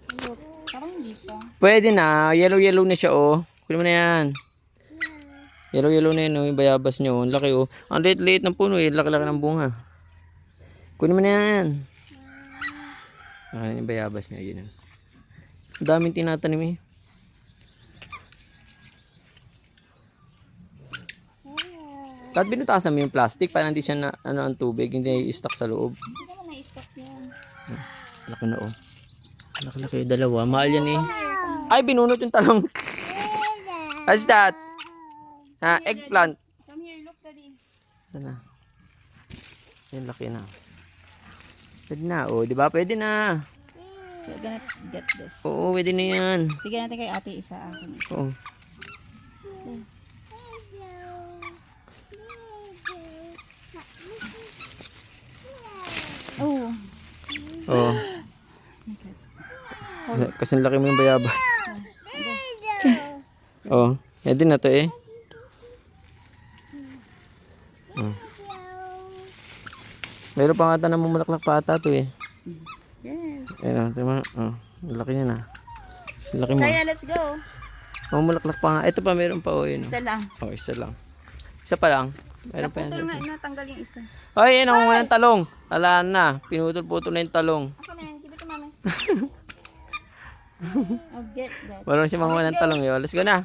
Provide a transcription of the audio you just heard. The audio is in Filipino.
Look, parang hindi pa. Pwede na. Yellow na siya, oh. Kunin mo na yan. Yellow na yan, oh. Yung bayabas niya, oh. Ang laki, oh. Ang liit ng puno, eh. Laki-laki ng bunga. Kunin mo na yan. Yung bayabas niya, yun. Ang daming tinatanim, eh. At binutasan mo yung plastic para hindi siya na, ang tubig, hindi i-stuck sa loob. Hindi naman na-stock yan. Laki na, oh. Laki, dalawa. Mahal yan, eh. Ay, binunot yung talong. What's that? Eggplant. Come here, look, daddy. Sana. Yan, laki na. Pwede na, oh. Diba? Pwede na. So, we're gonna get this. Oo, pwede na yan. Bigyan natin kay ate isa akin. Oo. Oh. Oo. Kasi laki mo yung bayabas. Oo. Yan din na to, eh. Meron pa nga ata na mumulaklak pa ata to, eh. Yes. Ayun, tama. Oh, laki niya na. Laki mo. Saya, let's go. Oh, mulaklak pa nga. Ito pa meron pa, oh, yun. Isa lang. Oh, isa lang. Isa pa lang. Meron pa yan. Naputol nga, natanggal yung isa. Ay, yun ang walang talong. Alaan na. Pinutol-putol na yung talong. Ako na yan, give it to mama. I'll get that. Walang siya mga walang talong, eh. Let's go na.